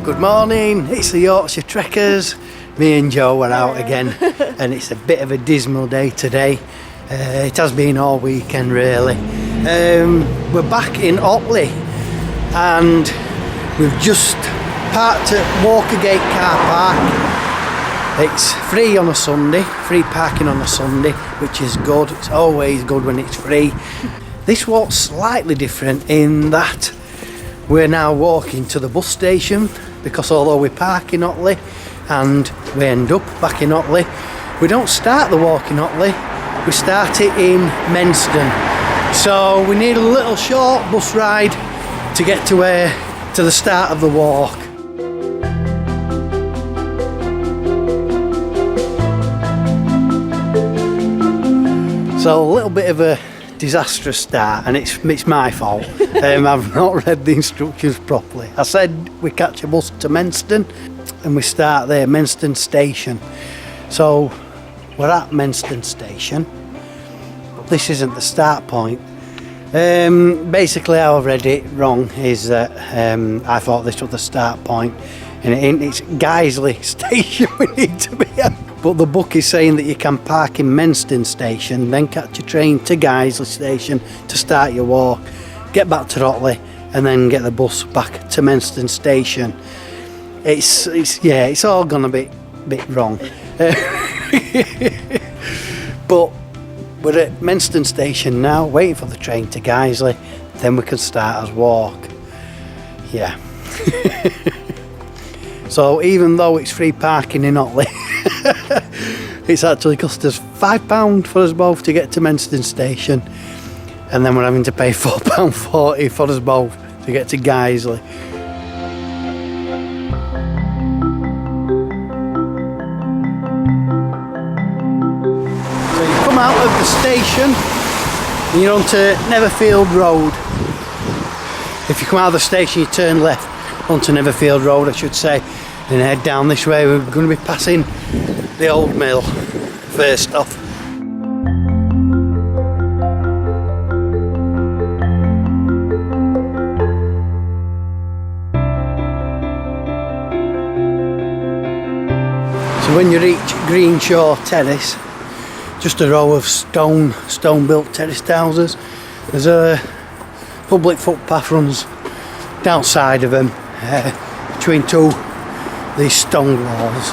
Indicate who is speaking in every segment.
Speaker 1: Good morning, it's the Yorkshire Trekkers. Me and Joe are out again and it's a bit of a dismal day today. It has been all weekend really. We're back in Otley and we've just parked at Walkergate car park. It's free on a Sunday, free parking on a Sunday, which is good. It's always good when it's free. This walk's slightly different in that we're now walking to the bus station, because although we park in Otley and we end up back in Otley, we don't start the walk in Otley, we start it in Menston. So we need a little short bus ride to get to the start of the walk. So a little bit of a disastrous start, and it's my fault. I've not read the instructions properly. I said we catch a bus to Menston and we start there, Menston station. So we're at Menston station, but this isn't the start point. Basically how I've read it wrong is that I thought this was the start point, and it's Guiseley station we need to be at. But the book is saying that you can park in Menston station, then catch a train to Guiseley station to start your walk, get back to Otley, and then get the bus back to Menston station. It's all gone a bit wrong. But we're at Menston station now, waiting for the train to Guiseley, then we can start our walk. Yeah. So even though it's free parking in Otley, it's actually cost us £5 for us both to get to Menston station, and then we're having to pay £4.40 for us both to get to Guiseley. So you come out of the station and you're onto Netherfield Road. If you come out of the station you turn left onto Netherfield Road, I should say, and head down this way. We're going to be passing the old mill first off. So when you reach Greenshaw Terrace, just a row of stone built terraced houses, there's a public footpath runs down side of them, between these stone walls.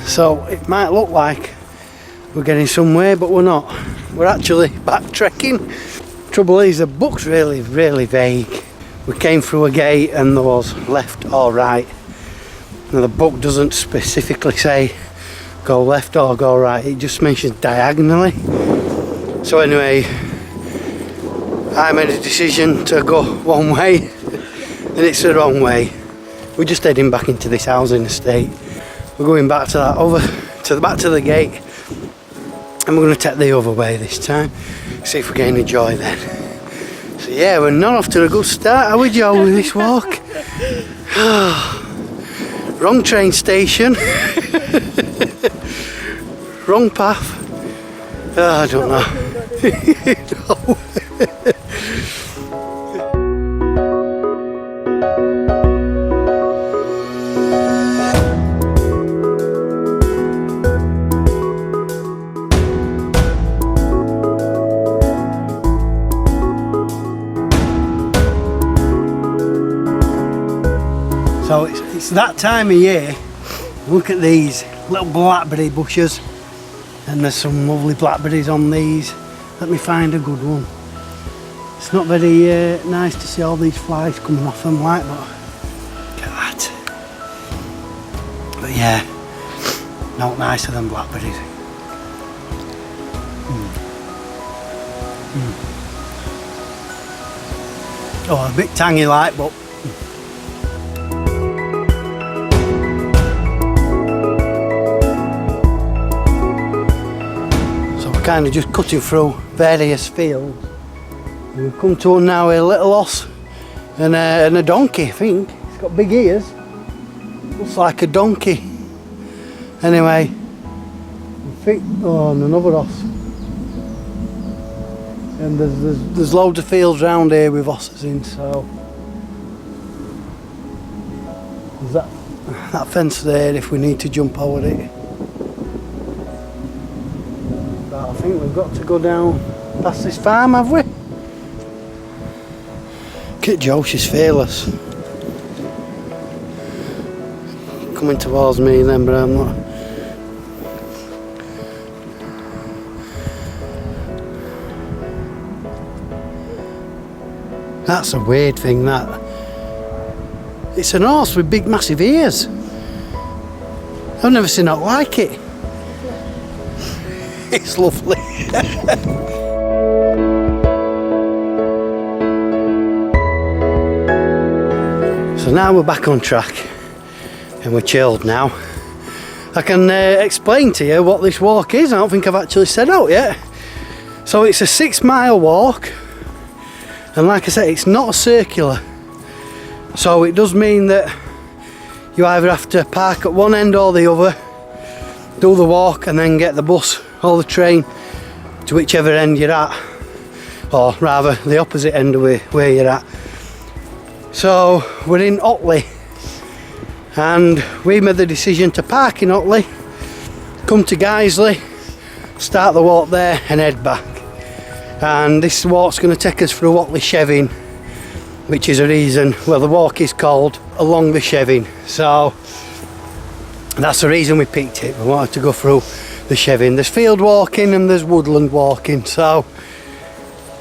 Speaker 1: So it might look like we're getting somewhere, but we're not. We're actually backtracking. Trouble is, the book's really vague. We came through a gate and there was left or right. Now the book doesn't specifically say go left or go right, it just mentions diagonally. So anyway, I made a decision to go one way and it's the wrong way. We're just heading back into this housing estate. We're going back to that back to the gate, and we're going to take the other way this time, see if we get any joy then. So yeah, we're not off to a good start, are we, Joe, with this walk? Wrong train station. Wrong path. I don't know. So it's that time of year. Look at these little blackberry bushes, and there's some lovely blackberries on these. Let me find a good one. It's not very nice to see all these flies coming off them like, but look at that. But yeah, not nicer than blackberries. Oh, a bit tangy like, but kind of just cutting through various fields. We've come to now a little horse and a donkey, I think. It's got big ears. Looks like a donkey. Anyway, oh, and another horse. And there's loads of fields round here with horses in, so there's that fence there if we need to jump over it. But I think we've got to go down past this farm, have we? Look at Jo, she's fearless. Coming towards me then, but I'm not. That's a weird thing, that. It's an horse with big massive ears. I've never seen that like it. It's lovely. So now we're back on track and we're chilled now. I can explain to you what this walk is. I don't think I've actually said out yet. So it's a 6-mile walk. And like I said, it's not circular, so it does mean that you either have to park at one end or the other, do the walk and then get the bus or the train to whichever end you're at, or rather the opposite end of where you're at. So we're in Otley and we made the decision to park in Otley, come to Guiseley, start the walk there and head back. And this walk's going to take us through Otley Chevin, which is a reason, well, the walk is called Along the Chevin, so that's the reason we picked it. We wanted to go through the Chevin. There's field walking and there's woodland walking, so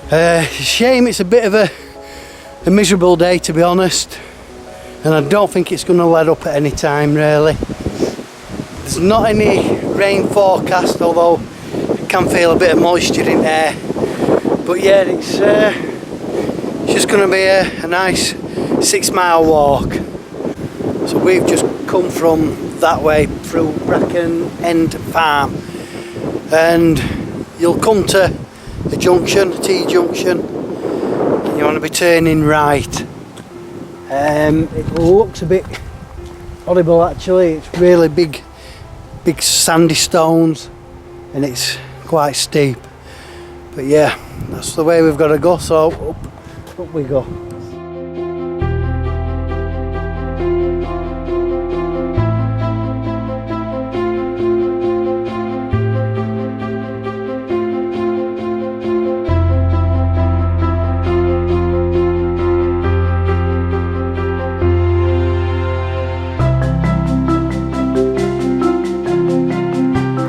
Speaker 1: shame it's a bit of a miserable day, to be honest, and I don't think it's going to let up at any time really. There's not any rain forecast, although I can feel a bit of moisture in there. But yeah, it's just going to be a nice 6-mile walk. So we've just come from that way through Bracken End Farm, and you'll come to the junction, the T-junction, and you want to be turning right. It looks a bit horrible actually. It's really big sandy stones and it's quite steep. But yeah, that's the way we've got to go, so up we go.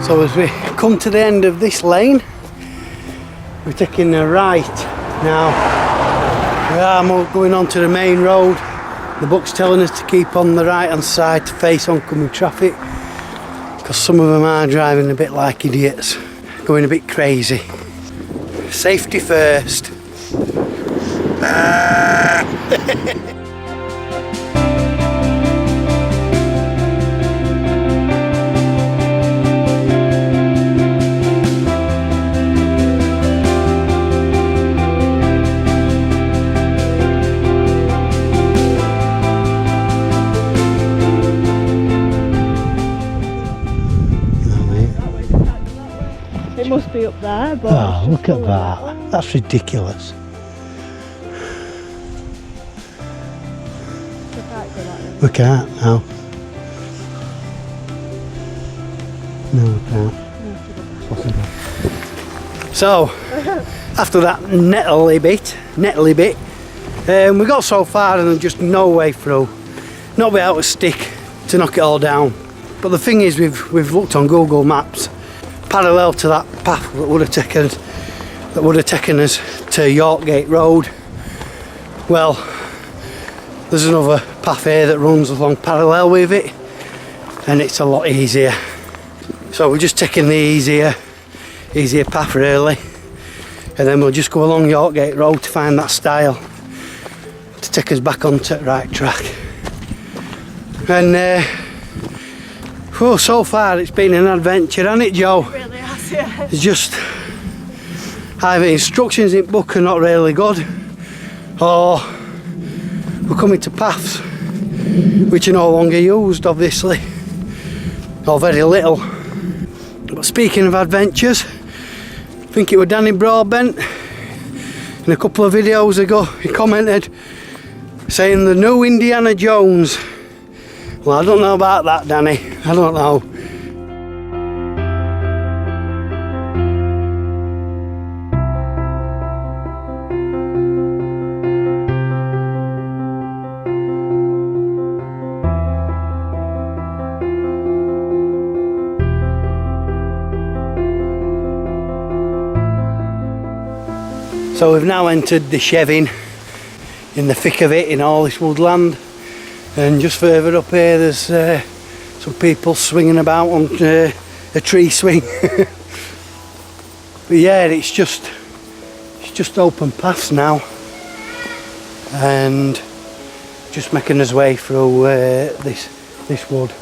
Speaker 1: So as we come to the end of this lane, we're taking a right now. We are going on to the main road. The book's telling us to keep on the right hand side to face oncoming traffic, because some of them are driving a bit like idiots, going a bit crazy. Safety first.
Speaker 2: It must be up there, but...
Speaker 1: Oh, look at that. That's ridiculous. We can't now. No, we can't. Possible. So, after that nettly bit, we got so far and there's just no way through. Not without a stick to knock it all down. But the thing is, we've looked on Google Maps, parallel to that path that would have taken us to Yorkgate Road. Well, there's another path here that runs along parallel with it, and it's a lot easier. So we're just taking the easier path really, and then we'll just go along Yorkgate Road to find that stile to take us back onto the right track. And so far it's been an adventure, hasn't it, Jo?
Speaker 2: It really has, yeah.
Speaker 1: It's just either instructions in book are not really good, or we're coming to paths which are no longer used, obviously, or very little. But speaking of adventures, I think it was Danny Broadbent in a couple of videos ago, he commented saying the new Indiana Jones. Well, I don't know about that, Danny, I don't know. So we've now entered the Chevin, in the thick of it, in all this woodland, and just further up here there's some people swinging about on a tree swing. But yeah, it's just open paths now, and just making his way through this wood.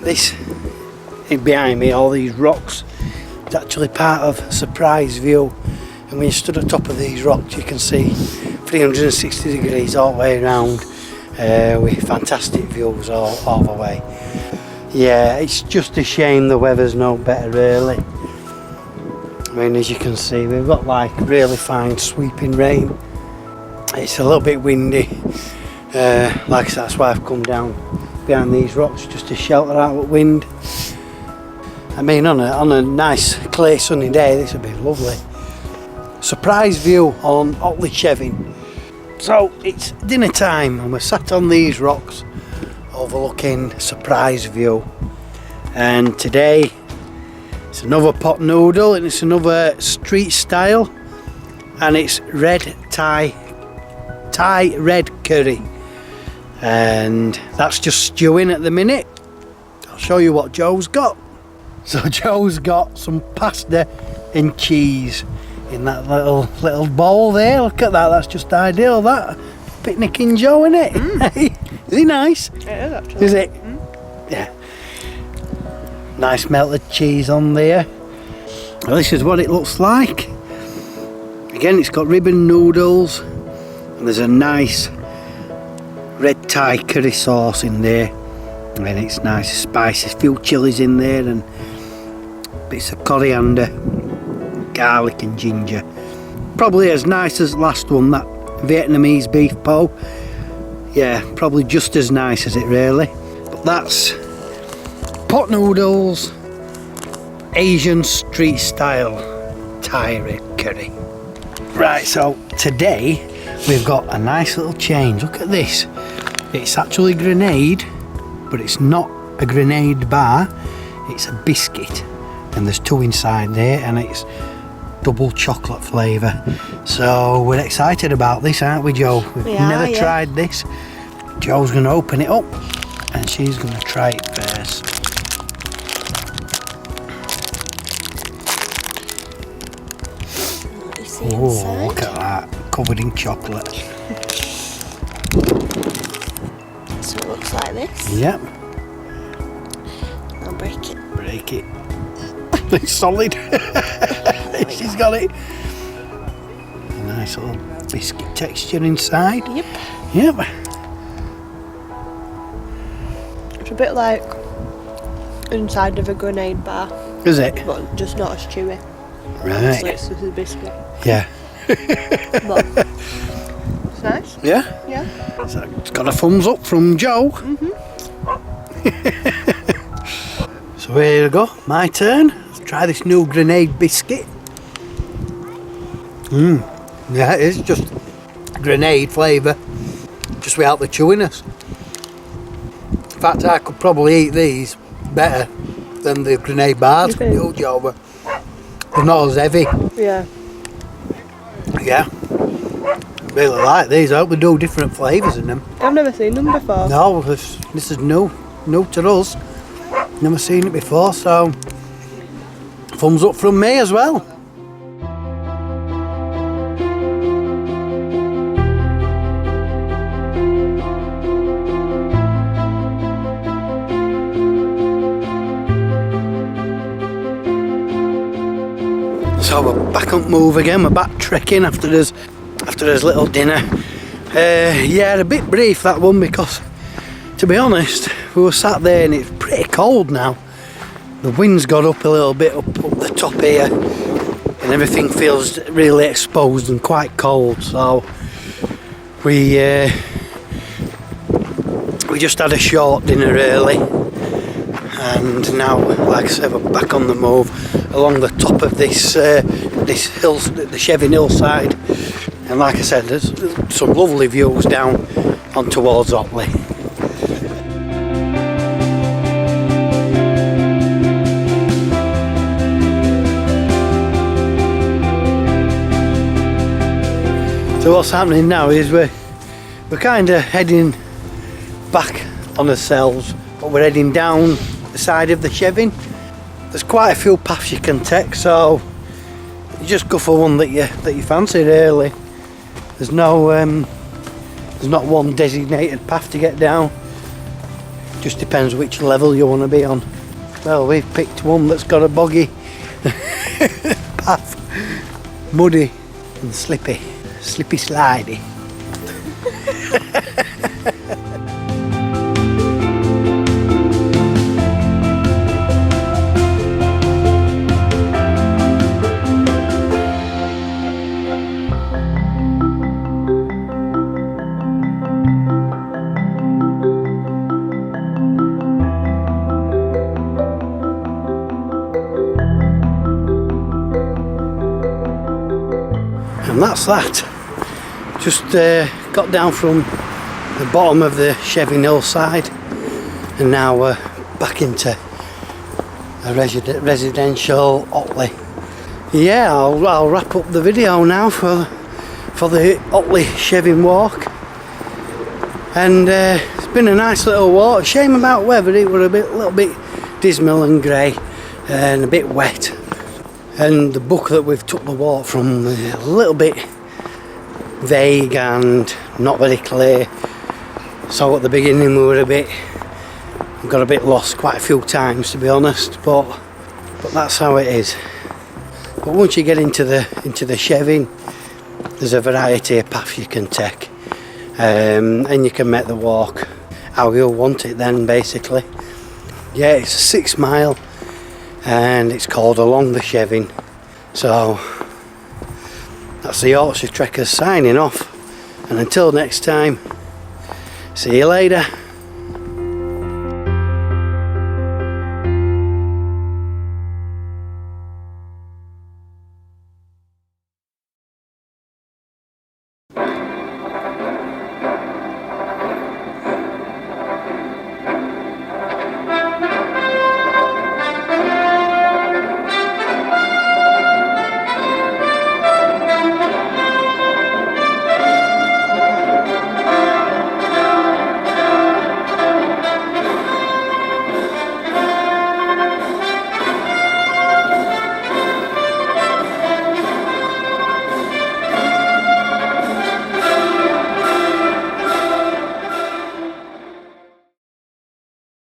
Speaker 1: This behind me, all these rocks, it's actually part of Surprise View, and when you stood on top of these rocks you can see 360 degrees all the way around, with fantastic views all the way. Yeah, it's just a shame the weather's no better really. I mean, as you can see, we've got like really fine sweeping rain. It's a little bit windy, like I said, that's why I've come down behind these rocks just to shelter out the wind. I mean, on a nice clear sunny day this would be lovely. Surprise View on Otley Chevin. So it's dinner time and we're sat on these rocks overlooking Surprise View, and today it's another pot noodle and it's another street style, and it's red Thai red curry. And that's just stewing at the minute. I'll show you what Joe's got. So Joe's got some pasta and cheese in that little bowl there. Look at that, that's just ideal, that. Picnicking Joe, innit? Mm. Is he nice?
Speaker 2: It is actually.
Speaker 1: Is it?
Speaker 2: Mm.
Speaker 1: Yeah. Nice melted cheese on there. Well, this is what it looks like. Again, it's got ribbon noodles and there's a nice red Thai curry sauce in there, and it's nice, spicy, a few chilies in there and bits of coriander, garlic and ginger. Probably as nice as the last one, that Vietnamese beef po. Yeah, probably just as nice as it really. But that's pot noodles, Asian street style Thai red curry. Right, so today we've got a nice little change. Look at this. It's actually grenade, but it's not a grenade bar, it's a biscuit, and there's two inside there, and it's double chocolate flavour. So we're excited about this, aren't we, Joe? We've never tried this. Joe's going to open it up and she's going to try it first. Oh, look at that, covered in chocolate.
Speaker 2: So it looks like this.
Speaker 1: Yep.
Speaker 2: I'll break it.
Speaker 1: Break it. It's solid. She's got it. A nice little biscuit texture inside.
Speaker 2: Yep.
Speaker 1: Yep.
Speaker 2: It's a bit like inside of a grenade bar.
Speaker 1: Is it?
Speaker 2: But just not as chewy.
Speaker 1: Right.
Speaker 2: So it's just a biscuit.
Speaker 1: Yeah.
Speaker 2: But it's nice.
Speaker 1: Yeah?
Speaker 2: Yeah.
Speaker 1: So it's got a thumbs up from Joe.
Speaker 2: Mhm.
Speaker 1: So here we go, my turn. Let's try this new grenade biscuit. Yeah, it is just grenade flavour, just without the chewiness. In fact, I could probably eat these better than the grenade bars from the old Joe, but they're not as heavy.
Speaker 2: Yeah.
Speaker 1: Yeah. Really like these. I hope they do different flavours in them.
Speaker 2: I've never seen them before.
Speaker 1: No, this is new. new to us. Never seen it before, so thumbs up from me as well. So we're back on move again. We're back trekking after this little dinner. Yeah, a bit brief that one, because to be honest, we were sat there and it's pretty cold now. The wind's got up a little bit up the top here, and everything feels really exposed and quite cold. So we just had a short dinner really, and now, like I said, we're back on the move along the top of this hill, the Chevin hillside. And like I said, there's some lovely views down on towards Otley. So what's happening now is we're kind of heading back on ourselves, but we're heading down the side of the Chevin. There's quite a few paths you can take, so you just go for one that you fancy really. There's no there's not one designated path to get down. Just depends which level you want to be on. Well, we've picked one that's got a boggy path, muddy and slippy slidey. And that's that. Just got down from the bottom of the Chevin hillside, and now we're back into a residential Otley. Yeah, I'll wrap up the video now for the Otley Chevin walk. And it's been a nice little walk. Shame about weather, it was a little bit dismal and grey and a bit wet. And the book that we've took the walk from was a little bit vague and not very clear. So at the beginning we got a bit lost quite a few times, to be honest, but that's how it is. But once you get into the Chevin, there's a variety of paths you can take, and you can make the walk how you'll want it then, basically. Yeah, it's a 6 mile and it's called Along the Chevin. So that's the Yorkshire Trekkers signing off, and until next time, see you later.